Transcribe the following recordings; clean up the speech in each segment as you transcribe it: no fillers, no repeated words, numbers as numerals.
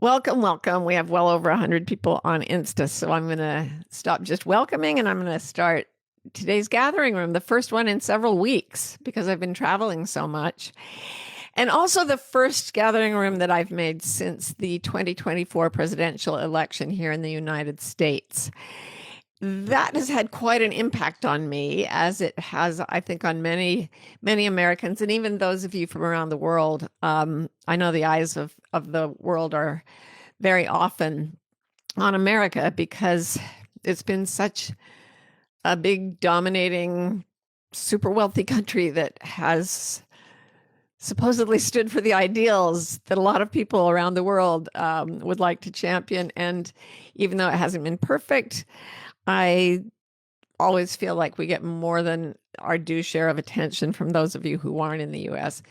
Welcome, welcome. We have well over 100 people on Insta, so I'm going to stop just welcoming and I'm going to start today's gathering room, the first one in several weeks because I've been traveling so much. And also the first gathering room that I've made since the 2024 presidential election here in the United States. That has had quite an impact on me, as it has, I think, on many Americans, and even those of you from around the world. I know the eyes of the world are very often on America because it's been such a big, dominating, super wealthy country that has supposedly stood for the ideals that a lot of people around the world would like to champion. And even though it hasn't been perfect, I always feel like we get more than our due share of attention from those of you who aren't in the US.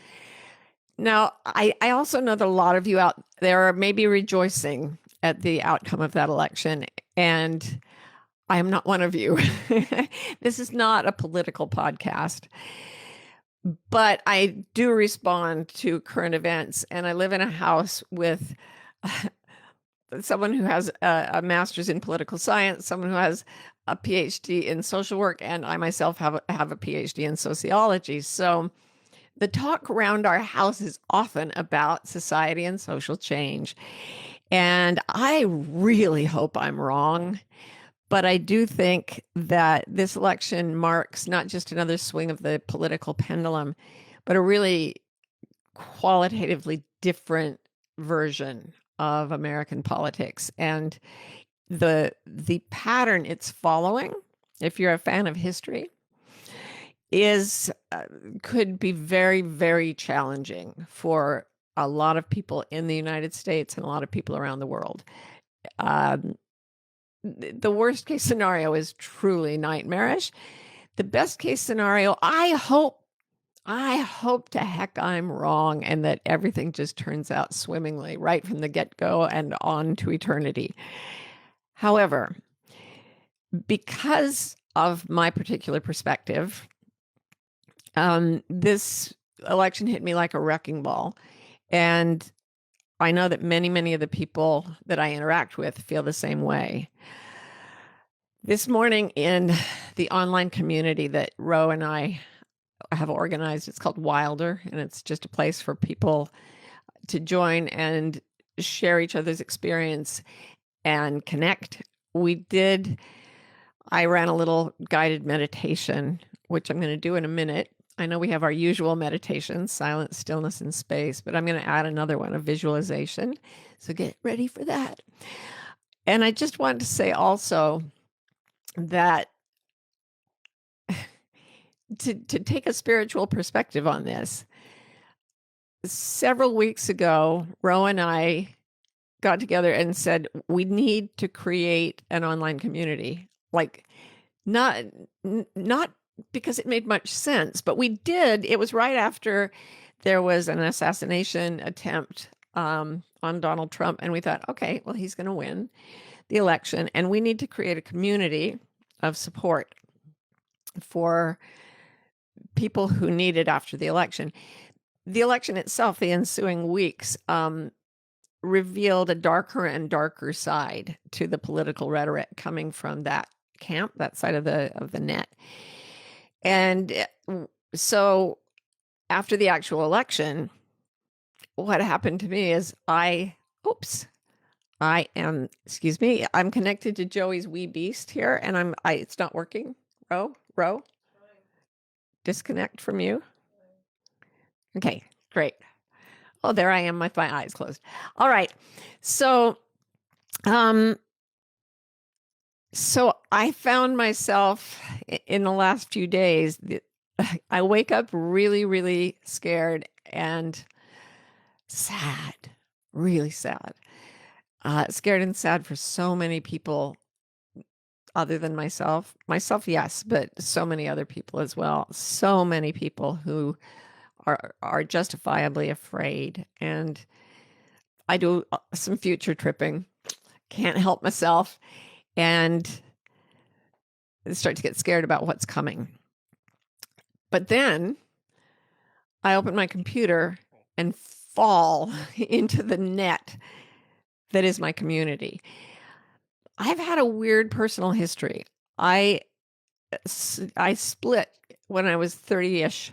Now, I also know that a lot of you out there are maybe rejoicing at the outcome of that election, and I am not one of you. This is not a political podcast, but I do respond to current events, and I live in a house with someone who has a master's in political science, someone who has a PhD in social work, and I myself have a PhD in sociology. So the talk around our house is often about society and social change. And I really hope I'm wrong. But I do think that this election marks not just another swing of the political pendulum, but a really qualitatively different version of American politics. And the pattern it's following, if you're a fan of history, is could be very, very challenging for a lot of people in the United States and a lot of people around the world. The worst case scenario is truly nightmarish. The best case scenario, I hope to heck I'm wrong and that everything just turns out swimmingly right from the get-go and on to eternity. However, because of my particular perspective, this election hit me like a wrecking ball. And I know that many of the people that I interact with feel the same way. This morning in the online community that Ro and I have organized, it's called Wilder, and it's just a place for people to join and share each other's experience and connect. I ran a little guided meditation, which I'm going to do in a minute. I know we have our usual meditations, silence, stillness, and space, but I'm going to add another one, a visualization. So get ready for that. And I just wanted to say also that to take a spiritual perspective on this, several weeks ago, Ro and I got together and said, we need to create an online community. Like, not because it made much sense, but we did. It was right after there was an assassination attempt on Donald Trump. And we thought, okay, well, he's going to win the election. And we need to create a community of support for people who need it after the election. The election itself, the ensuing weeks, revealed a darker and darker side to the political rhetoric coming from that camp, that side of the net. And so after the actual election, what happened to me is I'm connected to Joey's wee beast here, and it's not working. Ro, disconnect from you. Okay, great. Oh, there I am with my eyes closed. All right. So I found myself in the last few days, I wake up really, really scared and sad, really sad. Scared and sad for so many people other than myself. Myself, yes, but so many other people as well. So many people who are justifiably afraid. And I do some future tripping, can't help myself, and start to get scared about what's coming. But then I open my computer and fall into the net that is my community. I've had a weird personal history. I split when I was 30-ish.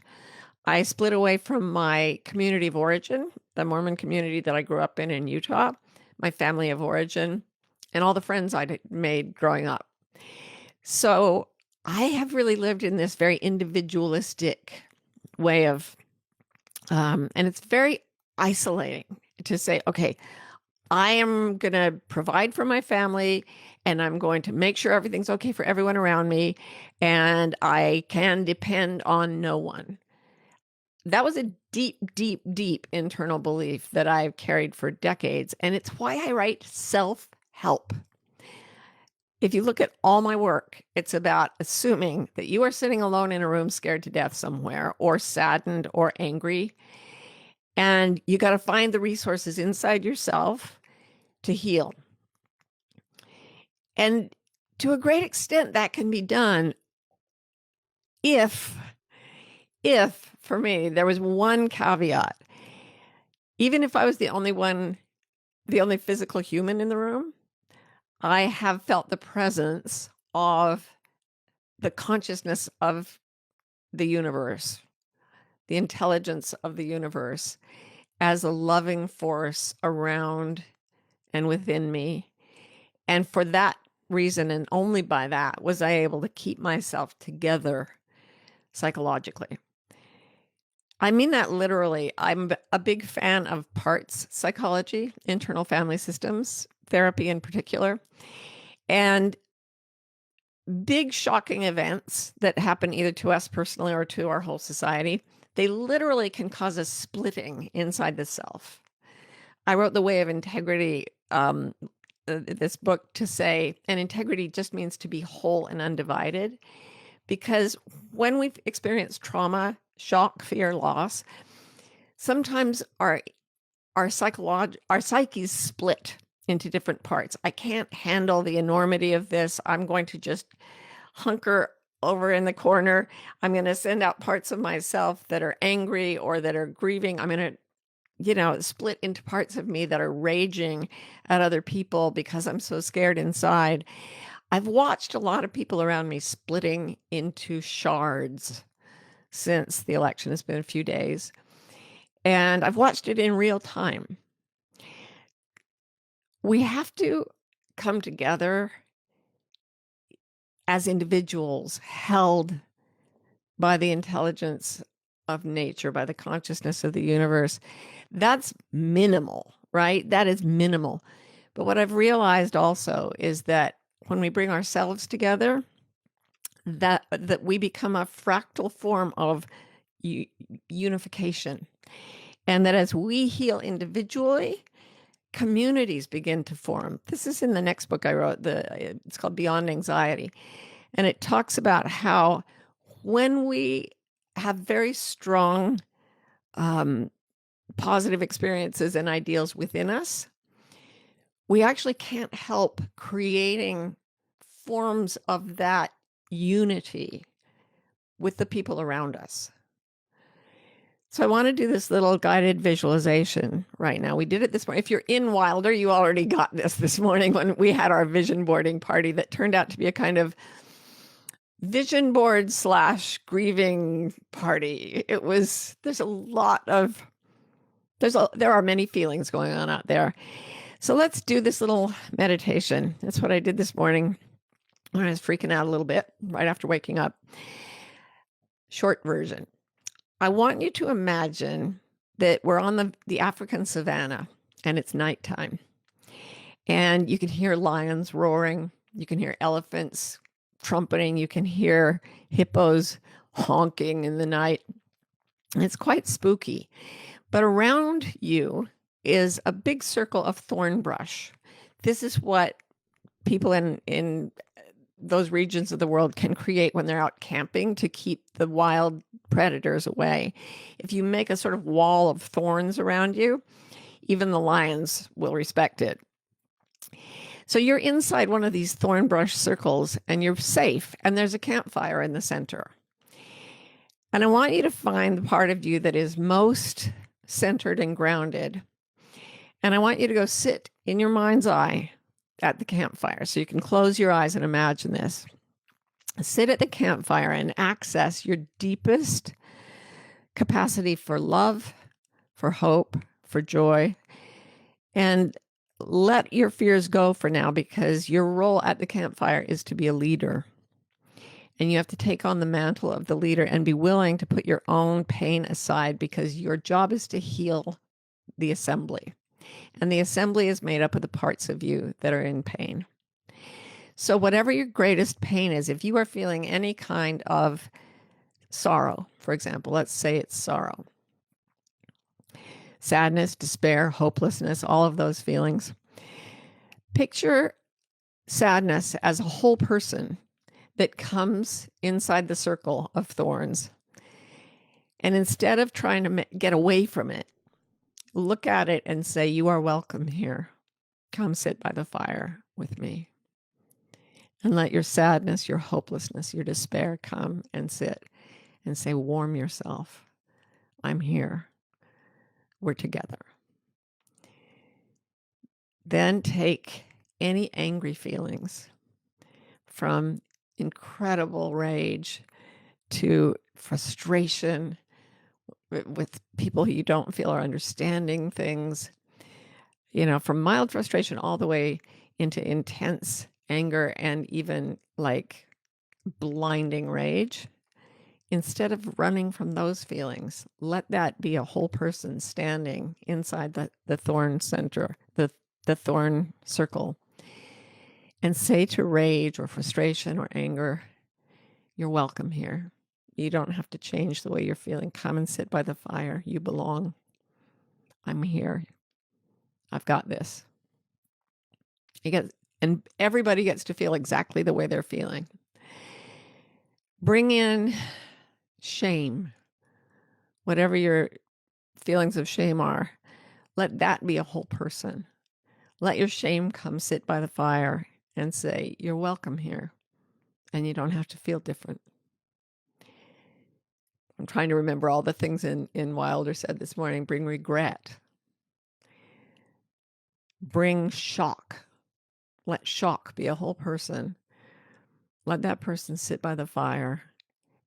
I split away from my community of origin, the Mormon community that I grew up in Utah, my family of origin, and all the friends I'd made growing up. So I have really lived in this very individualistic way of, and it's very isolating to say, okay, I am going to provide for my family and I'm going to make sure everything's okay for everyone around me, and I can depend on no one. That was a deep, deep, deep internal belief that I've carried for decades. And it's why I write self-help. If you look at all my work, it's about assuming that you are sitting alone in a room scared to death somewhere, or saddened or angry. And you got to find the resources inside yourself to heal. And to a great extent, that can be done if for me, there was one caveat. Even if I was the only physical human in the room, I have felt the presence of the consciousness of the universe, the intelligence of the universe, as a loving force around and within me. And for that reason, and only by that, was I able to keep myself together psychologically. I mean that literally. I'm a big fan of parts psychology, internal family systems, therapy in particular. And big shocking events that happen either to us personally or to our whole society, they literally can cause a splitting inside the self. I wrote The Way of Integrity, this book, to say, and integrity just means to be whole and undivided. Because when we've experienced trauma, shock, fear, loss, sometimes our psyches split into different parts. I can't handle the enormity of this. I'm going to just hunker over in the corner. I'm going to send out parts of myself that are angry or that are grieving. I'm going to, split into parts of me that are raging at other people because I'm so scared inside. I've watched a lot of people around me splitting into shards since the election has been a few days. And I've watched it in real time. We have to come together as individuals held by the intelligence of nature, by the consciousness of the universe. That's minimal, right? That is minimal. But what I've realized also is that when we bring ourselves together, that we become a fractal form of unification. And that as we heal individually, communities begin to form. This is in the next book I wrote. It's called Beyond Anxiety. And it talks about how when we have very strong positive experiences and ideals within us, we actually can't help creating forms of that unity with the people around us. So I want to do this little guided visualization right now. We did it this morning. If you're in Wilder, you already got this morning when we had our vision boarding party that turned out to be a kind of vision board / grieving party. There are many feelings going on out there. So let's do this little meditation. That's what I did this morning when I was freaking out a little bit right after waking up. Short version. I want you to imagine that we're on the African savannah and it's nighttime. And you can hear lions roaring. You can hear elephants trumpeting. You can hear hippos honking in the night. And it's quite spooky. But around you is a big circle of thorn brush. This is what people in those regions of the world can create when they're out camping to keep the wild predators away. If you make a sort of wall of thorns around you, even the lions will respect it. So you're inside one of these thorn brush circles and you're safe, and there's a campfire in the center. And I want you to find the part of you that is most centered and grounded. And I want you to go sit in your mind's eye at the campfire. So you can close your eyes and imagine this. Sit at the campfire and access your deepest capacity for love, for hope, for joy. And let your fears go for now, because your role at the campfire is to be a leader. And you have to take on the mantle of the leader and be willing to put your own pain aside, because your job is to heal the assembly. And the assembly is made up of the parts of you that are in pain. So whatever your greatest pain is, if you are feeling any kind of sorrow, for example, let's say it's sorrow, sadness, despair, hopelessness, all of those feelings. Picture sadness as a whole person that comes inside the circle of thorns. And instead of trying to get away from it, look at it and say, you are welcome here. Come sit by the fire with me. And let your sadness, your hopelessness, your despair come and sit and say, warm yourself. I'm here. We're together. Then take any angry feelings, from incredible rage to frustration with people who you don't feel are understanding things, from mild frustration all the way into intense anger and even like blinding rage. Instead of running from those feelings, let that be a whole person standing inside the thorn center, the thorn circle, and say to rage or frustration or anger, you're welcome here. You don't have to change the way you're feeling. Come and sit by the fire. You belong. I'm here. I've got this. And everybody gets to feel exactly the way they're feeling. Bring in shame. Whatever your feelings of shame are, let that be a whole person. Let your shame come sit by the fire and say, you're welcome here. And you don't have to feel different. I'm trying to remember all the things in Wilder said this morning. Bring regret. Bring shock. Let shock be a whole person. Let that person sit by the fire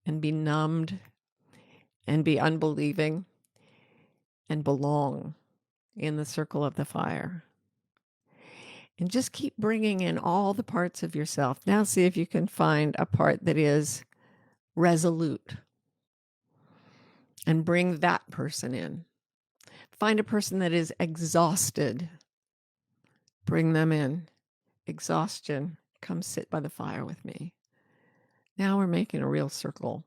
and be numbed and be unbelieving and belong in the circle of the fire. And just keep bringing in all the parts of yourself. Now see if you can find a part that is resolute and bring that person in. Find a person that is exhausted. Bring them in. Exhaustion. Come sit by the fire with me. Now we're making a real circle.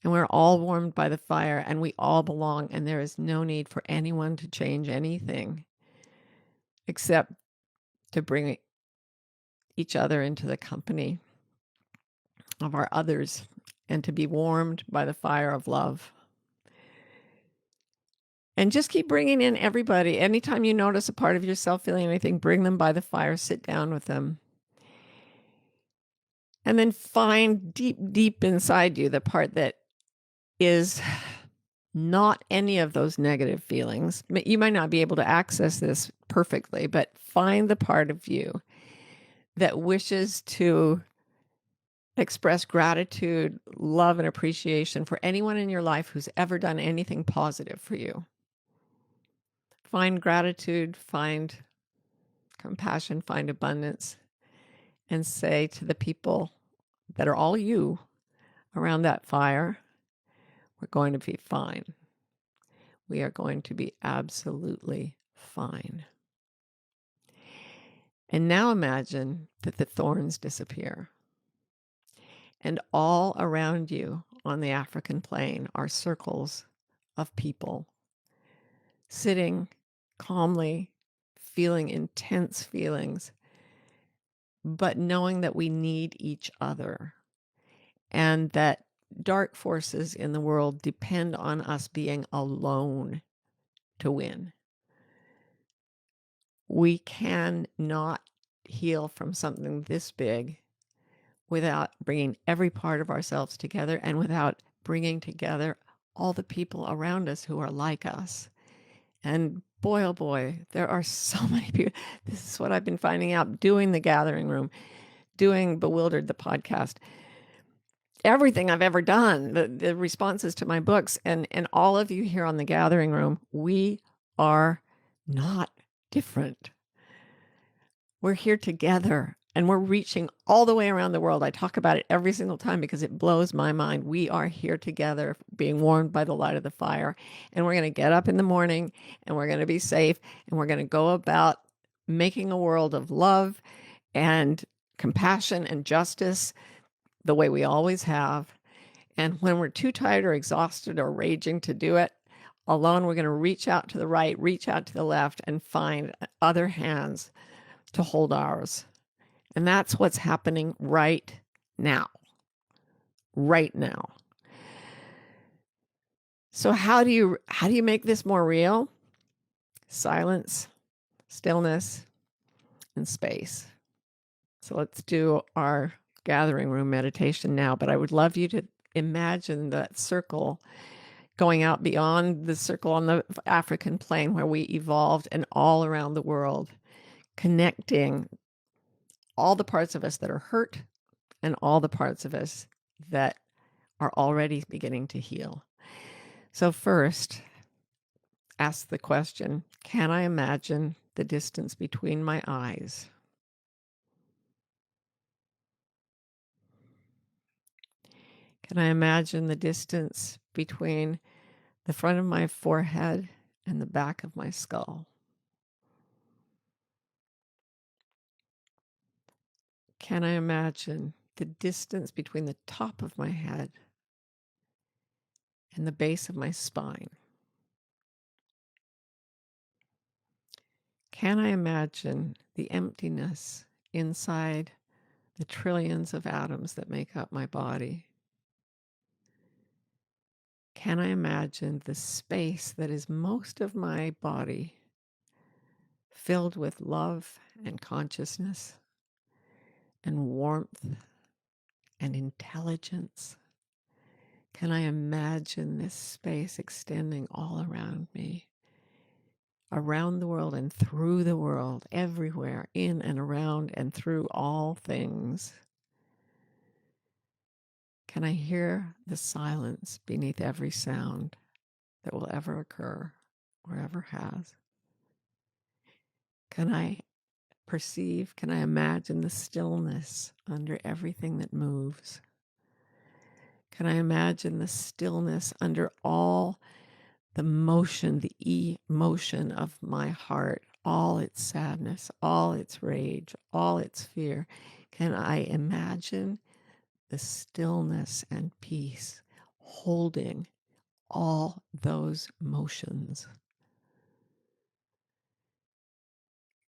And we're all warmed by the fire, and we all belong, and there is no need for anyone to change anything except to bring each other into the company of our others and to be warmed by the fire of love. And just keep bringing in everybody. Anytime you notice a part of yourself feeling anything, bring them by the fire, sit down with them. And then find deep, deep inside you the part that is not any of those negative feelings. You might not be able to access this perfectly, but find the part of you that wishes to express gratitude, love, and appreciation for anyone in your life who's ever done anything positive for you. Find gratitude, find compassion, find abundance, and say to the people that are all you around that fire, we're going to be fine. We are going to be absolutely fine. And now imagine that the thorns disappear. And all around you on the African plain are circles of people sitting calmly, feeling intense feelings, but knowing that we need each other and that dark forces in the world depend on us being alone to win. We cannot heal from something this big without bringing every part of ourselves together and without bringing together all the people around us who are like us and boy, oh boy, there are so many people. This is what I've been finding out doing the gathering room, doing Bewildered, the podcast, everything I've ever done, the responses to my books, and all of you here on the gathering room, we are not different. We're here together and we're reaching all the way around the world. I talk about it every single time because it blows my mind. We are here together, being warmed by the light of the fire. And we're going to get up in the morning and we're going to be safe and we're going to go about making a world of love and compassion and justice the way we always have. And when we're too tired or exhausted or raging to do it alone, we're going to reach out to the right, reach out to the left, and find other hands to hold ours. And that's what's happening right now. Right now. So how do you make this more real? Silence, stillness, and space. So let's do our gathering room meditation now, but I would love you to imagine that circle going out beyond the circle on the African plain where we evolved and all around the world, connecting all the parts of us that are hurt and all the parts of us that are already beginning to heal. So first, ask the question, can I imagine the distance between my eyes? Can I imagine the distance between the front of my forehead and the back of my skull? Can I imagine the distance between the top of my head and the base of my spine? Can I imagine the emptiness inside the trillions of atoms that make up my body? Can I imagine the space that is most of my body filled with love and consciousness and warmth and intelligence? Can I imagine this space extending all around me, around the world and through the world, everywhere, in and around and through all things? Can I hear the silence beneath every sound that will ever occur or ever has? Can I perceive, can I imagine the stillness under everything that moves? Can I imagine the stillness under all the motion, the emotion of my heart, all its sadness, all its rage, all its fear? Can I imagine the stillness and peace holding all those motions?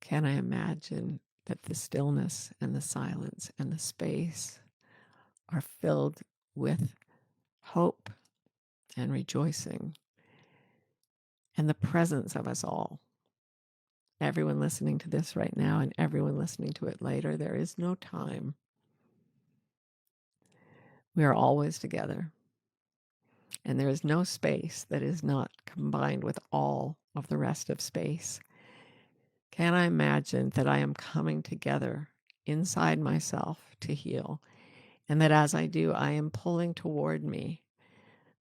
Can I imagine that the stillness and the silence and the space are filled with hope and rejoicing and the presence of us all? Everyone listening to this right now and everyone listening to it later, there is no time. We are always together. And there is no space that is not combined with all of the rest of space. Can I imagine that I am coming together inside myself to heal, and that as I do, I am pulling toward me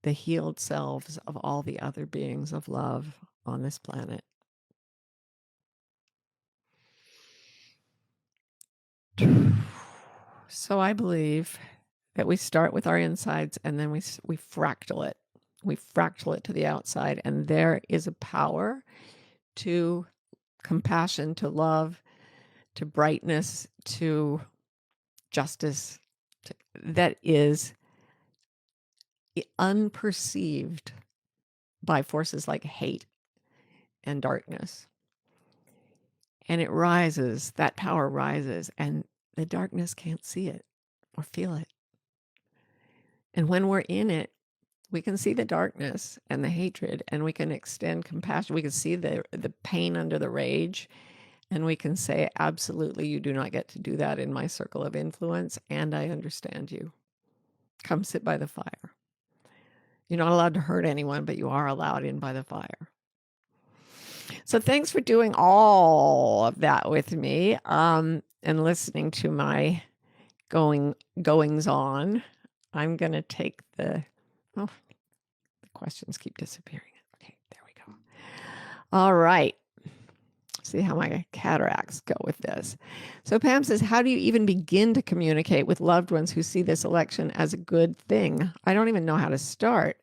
the healed selves of all the other beings of love on this planet? So I believe that we start with our insides and then we fractal it. We fractal it to the outside, and there is a power to compassion, to love, to brightness, to justice, that is unperceived by forces like hate and darkness. And it rises, that power rises, and the darkness can't see it or feel it. And when we're in it, we can see the darkness and the hatred, and we can extend compassion. We can see the pain under the rage, and we can say, absolutely, you do not get to do that in my circle of influence, and I understand you. Come sit by the fire. You're not allowed to hurt anyone, but you are allowed in by the fire. So thanks for doing all of that with me, and listening to my goings on. I'm going to take the questions keep disappearing. Okay, there we go. All right. See how my cataracts go with this. So Pam says, how do you even begin to communicate with loved ones who see this election as a good thing? I don't even know how to start.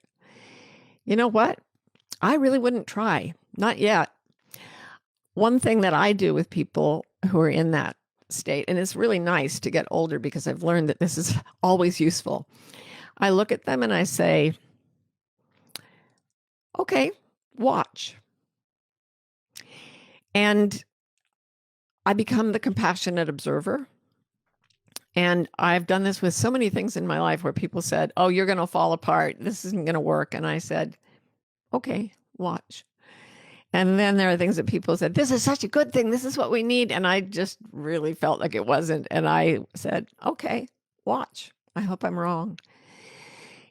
You know what? I really wouldn't try. Not yet. One thing that I do with people who are in that state, and it's really nice to get older because I've learned that this is always useful. I look at them and I say, okay, watch. And I become the compassionate observer. And I've done this with so many things in my life where people said, oh, you're going to fall apart. This isn't going to work. And I said, okay, watch. And then there are things that people said, this is such a good thing. This is what we need. And I just really felt like it wasn't. And I said, okay, watch. I hope I'm wrong.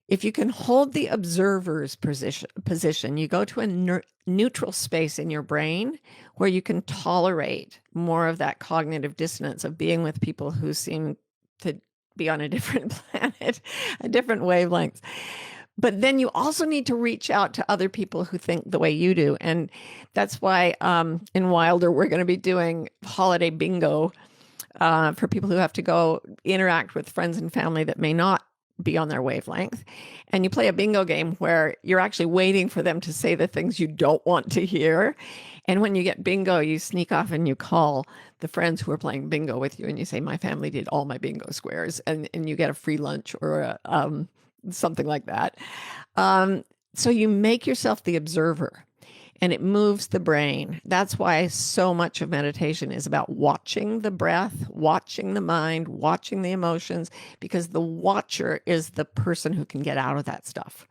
If you can hold the observer's position, you go to a neutral space in your brain where you can tolerate more of that cognitive dissonance of being with people who seem to be on a different planet, a different wavelength. But then you also need to reach out to other people who think the way you do. And that's why in Wilder, we're going to be doing holiday bingo for people who have to go interact with friends and family that may not be on their wavelength. And you play a bingo game where you're actually waiting for them to say the things you don't want to hear. And when you get bingo, you sneak off and you call the friends who are playing bingo with you and you say, my family did all my bingo squares, and you get a free lunch or something like that. So you make yourself the observer and it moves the brain. That's why so much of meditation is about watching the breath, watching the mind, watching the emotions, because the watcher is the person who can get out of that stuff.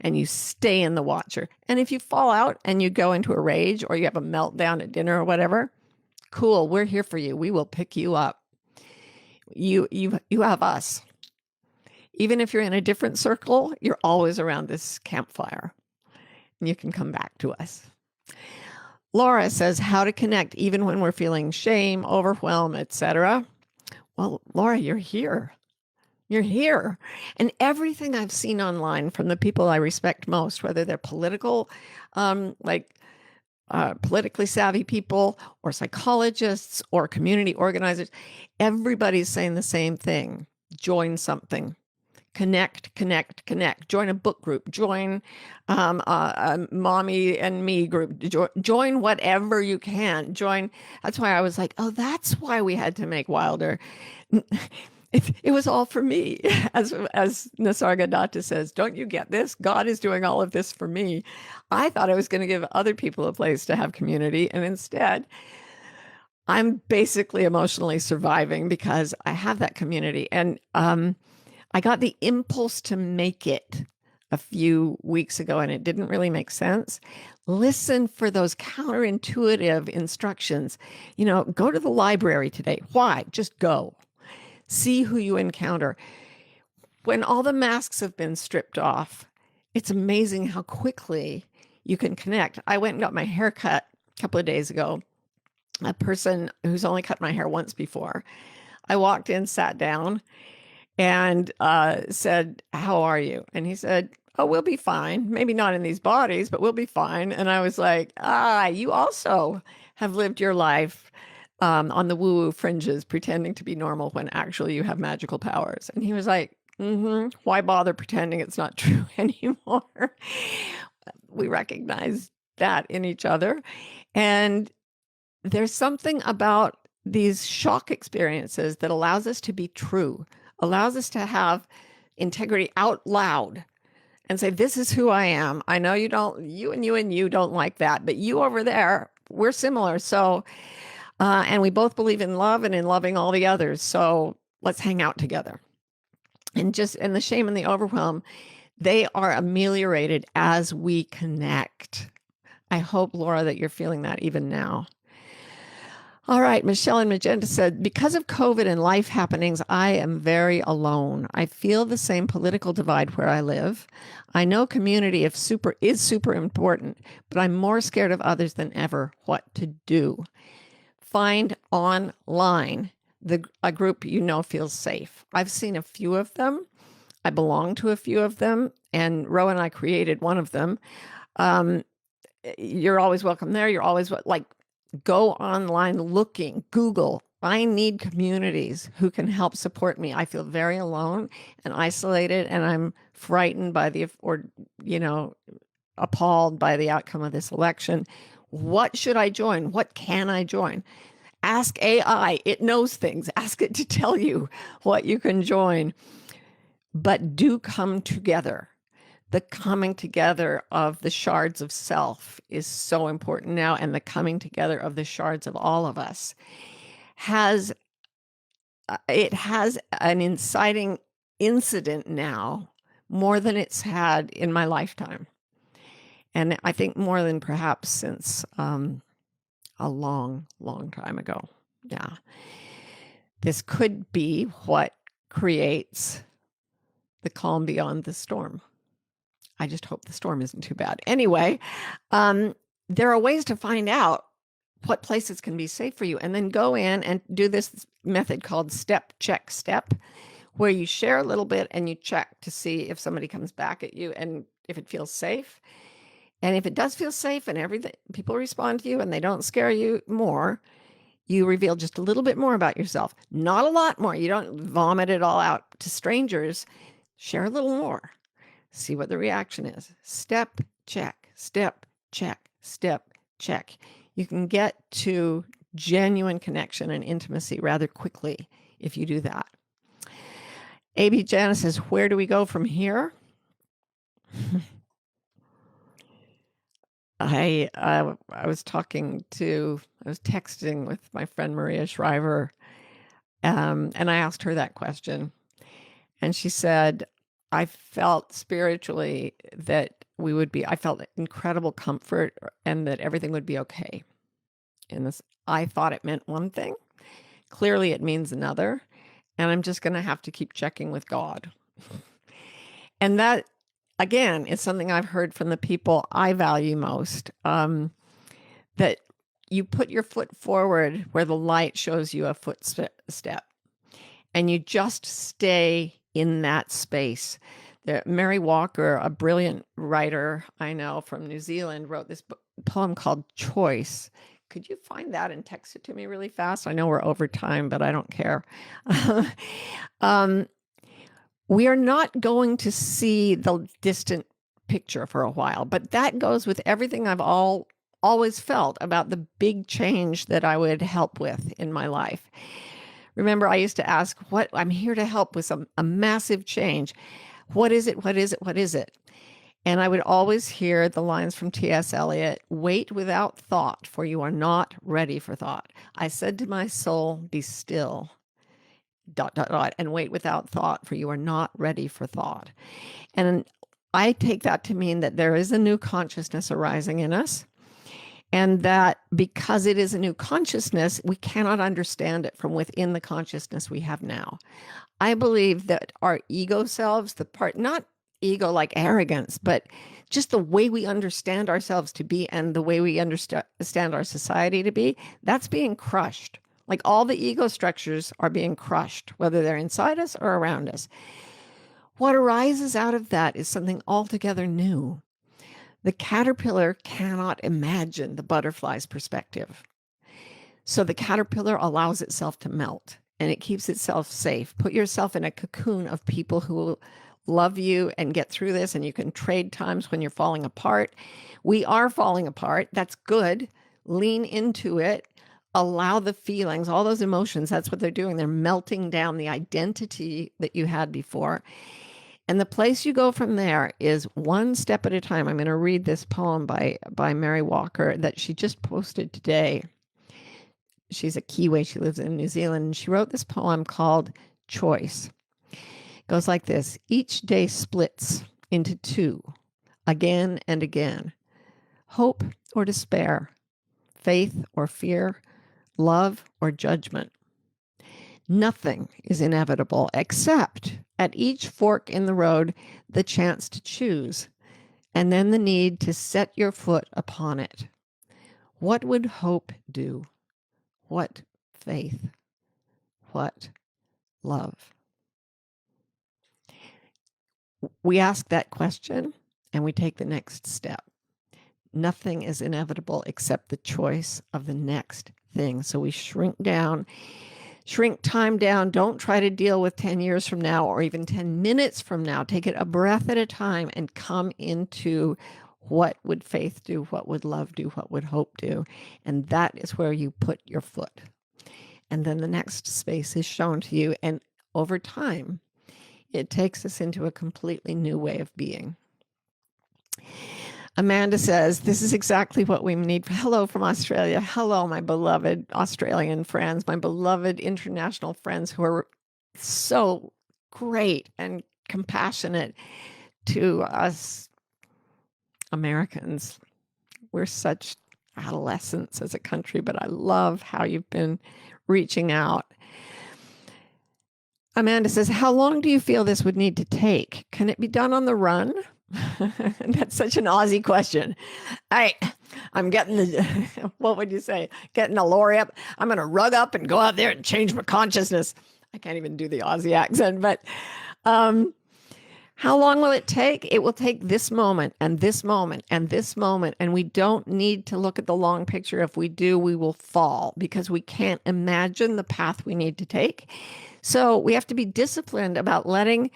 And you stay in the watcher. And if you fall out and you go into a rage or you have a meltdown at dinner or whatever, cool, we're here for you. We will pick you up. You have us. Even if you're in a different circle, you're always around this campfire. And you can come back to us. Laura says, how to connect even when we're feeling shame, overwhelm, etc. Well, Laura, you're here. You're here. And everything I've seen online from the people I respect most, whether they're politically savvy people or psychologists or community organizers, everybody's saying the same thing. Join something. Connect. Join a book group. Join a mommy and me group. Join whatever you can. Join. That's why I was like, oh, that's why we had to make Wilder. It was all for me. As Nisargadatta says, don't you get this? God is doing all of this for me. I thought I was going to give other people a place to have community. And instead, I'm basically emotionally surviving because I have that community. And I got the impulse to make it a few weeks ago, and it didn't really make sense. Listen for those counterintuitive instructions. Go to the library today. Why? Just go. See who you encounter. When all the masks have been stripped off, it's amazing how quickly you can connect. I went and got my hair cut a couple of days ago. A person who's only cut my hair once before. I walked in, sat down, and said, how are you? And he said, oh, we'll be fine. Maybe not in these bodies, but we'll be fine. And I was like, you also have lived your life on the woo-woo fringes, pretending to be normal when actually you have magical powers. And he was like, why bother pretending it's not true anymore? We recognize that in each other. And there's something about these shock experiences that allows us to be true, allows us to have integrity out loud and say, this is who I am. I know you don't like that, but you over there, we're similar. So, and we both believe in love and in loving all the others. So let's hang out together. And the shame and the overwhelm, they are ameliorated as we connect. I hope, Laura, that you're feeling that even now. All right. right. Michelle in Magenta said, because of COVID and life happenings, I am very alone. I feel the same political divide where I live. I know community is super important, but I'm more scared of others than ever. What to do? Find online a group you know feels safe. I've seen a few of them. I belong to a few of them, and Ro and I created one of them. You're always welcome there. You're always like, go online looking, Google. I need communities who can help support me. I feel very alone and isolated, and I'm frightened by appalled by the outcome of this election. What should I join? What can I join? Ask AI. It knows things. Ask it to tell you what you can join. But do come together. The coming together of the shards of self is so important now, and the coming together of the shards of all of us has an inciting incident now more than it's had in my lifetime, and I think more than perhaps since a long time ago. Yeah, this could be what creates the calm beyond the storm. I just hope the storm isn't too bad. Anyway, there are ways to find out what places can be safe for you, and then go in and do this method called step, check, step, where you share a little bit and you check to see if somebody comes back at you and if it feels safe. And if it does feel safe and everything, people respond to you and they don't scare you more, you reveal just a little bit more about yourself. Not a lot more. You don't vomit it all out to strangers. Share a little more. See what the reaction is. Step, check, step, check, step, check. You can get to genuine connection and intimacy rather quickly if you do that. A.B. Janice says, where do we go from here? I was texting with my friend Maria Shriver, and I asked her that question. And she said, I felt spiritually that I felt incredible comfort and that everything would be okay. And I thought it meant one thing. Clearly it means another. And I'm just going to have to keep checking with God. And that, again, is something I've heard from the people I value most, that you put your foot forward where the light shows you a footstep, and you just stay in that space. Mary Walker, a brilliant writer I know from New Zealand, wrote this poem called Choice. Could you find that and text it to me really fast? I know we're over time, but I don't care. We are not going to see the distant picture for a while, but that goes with everything I've always felt about the big change that I would help with in my life. Remember, I used to ask, I'm here to help with a massive change. What is it? What is it? What is it? And I would always hear the lines from T.S. Eliot, wait without thought, for you are not ready for thought. I said to my soul, be still, ... and wait without thought, for you are not ready for thought. And I take that to mean that there is a new consciousness arising in us, and that because it is a new consciousness, we cannot understand it from within the consciousness we have now. I believe that our ego selves, not ego like arrogance, but just the way we understand ourselves to be and the way we understand our society to be, that's being crushed. Like all the ego structures are being crushed, whether they're inside us or around us. What arises out of that is something altogether new. The caterpillar cannot imagine the butterfly's perspective. So the caterpillar allows itself to melt, and it keeps itself safe. Put yourself in a cocoon of people who will love you and get through this, and you can trade times when you're falling apart. We are falling apart. That's good. Lean into it. Allow the feelings, all those emotions. That's what they're doing. They're melting down the identity that you had before. And the place you go from there is one step at a time. I'm going to read this poem by Mary Walker that she just posted today. She's a Kiwi. She lives in New Zealand. And she wrote this poem called Choice. It goes like this. Each day splits into two, again and again. Hope or despair, faith or fear, love, or judgment. Nothing is inevitable except at each fork in the road, the chance to choose, and then the need to set your foot upon it. What would hope do? What faith? What love? We ask that question and we take the next step. Nothing is inevitable except the choice of the next thing. So we shrink time down. Don't try to deal with 10 years from now or even 10 minutes from now. Take it a breath at a time and come into what would faith do? What would love do? What would hope do? And that is where you put your foot. And then the next space is shown to you. And over time, it takes us into a completely new way of being. Amanda says, this is exactly what we need. Hello from Australia. Hello, my beloved Australian friends, my beloved international friends who are so great and compassionate to us Americans. We're such adolescents as a country, but I love how you've been reaching out. Amanda says, how long do you feel this would need to take? Can it be done on the run? That's such an Aussie question. I'm getting the, what would you say? Getting a lorry up. I'm going to rug up and go out there and change my consciousness. I can't even do the Aussie accent, but how long will it take? It will take this moment and this moment and this moment. And we don't need to look at the long picture. If we do, we will fall because we can't imagine the path we need to take. So we have to be disciplined about letting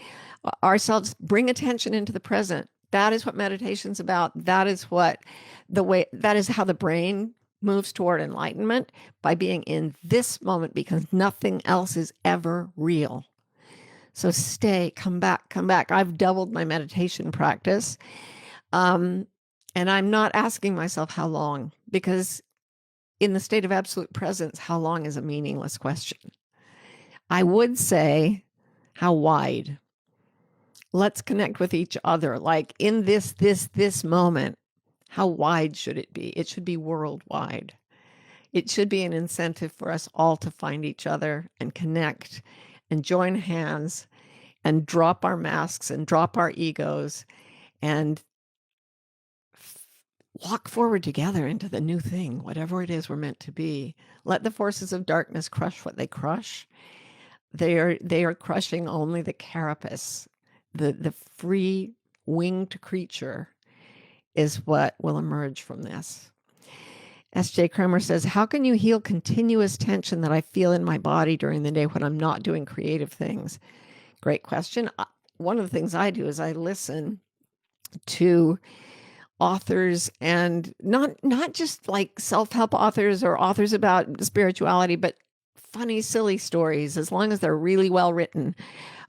ourselves bring attention into the present. That is what meditation's about. That is how the brain moves toward enlightenment, by being in this moment, because nothing else is ever real. So come back. I've doubled my meditation practice. And I'm not asking myself how long, because in the state of absolute presence, how long is a meaningless question. I would say, how wide? Let's connect with each other. Like in this moment, how wide should it be? It should be worldwide. It should be an incentive for us all to find each other and connect and join hands and drop our masks and drop our egos and walk forward together into the new thing, whatever it is we're meant to be. Let the forces of darkness crush what they crush. They are crushing only the carapace. The free winged creature is what will emerge from this. S.J. Kramer says, how can you heal continuous tension that I feel in my body during the day when I'm not doing creative things? Great question. One of the things I do is I listen to authors, and not just like self-help authors or authors about spirituality, but funny, silly stories, as long as they're really well written,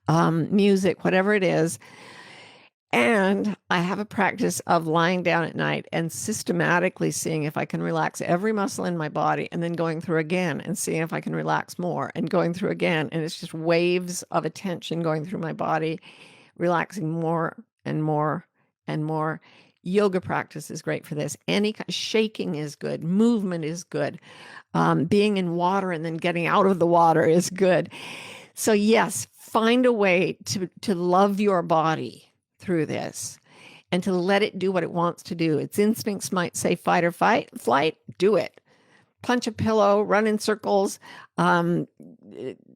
music, whatever it is. And I have a practice of lying down at night and systematically seeing if I can relax every muscle in my body, and then going through again and seeing if I can relax more, and going through again. And it's just waves of attention going through my body, relaxing more and more and more. Yoga practice is great for this. Any kind of shaking is good. Movement is good. Being in water and then getting out of the water is good. So yes, find a way to love your body through this and to let it do what it wants to do. Its instincts might say fight or flight, do it. Punch a pillow, run in circles,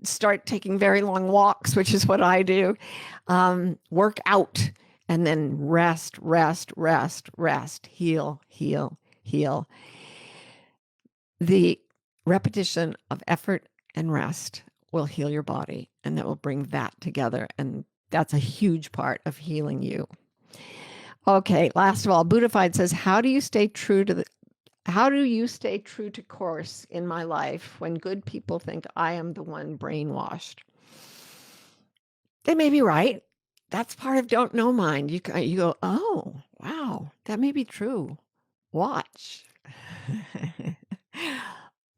start taking very long walks, which is what I do. Work out, and then rest, heal. The repetition of effort and rest will heal your body, and that will bring that together. And that's a huge part of healing you. Okay, last of all, Buddhified says, how do you stay true to course in my life when good people think I am the one brainwashed? They may be right. That's part of don't know mind. You go, oh, wow, that may be true. Watch.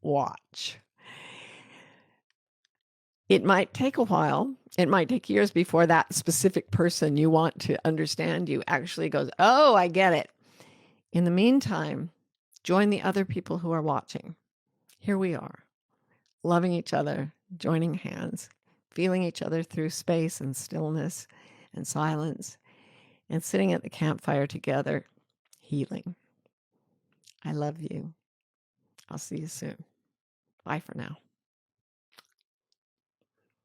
Watch. It might take a while. It might take years before that specific person you want to understand you actually goes, oh, I get it. In the meantime, join the other people who are watching. Here we are. loving each other, joining hands, feeling each other through space and stillness and silence, and sitting at the campfire together, healing. I love you. I'll see you soon. Bye for now.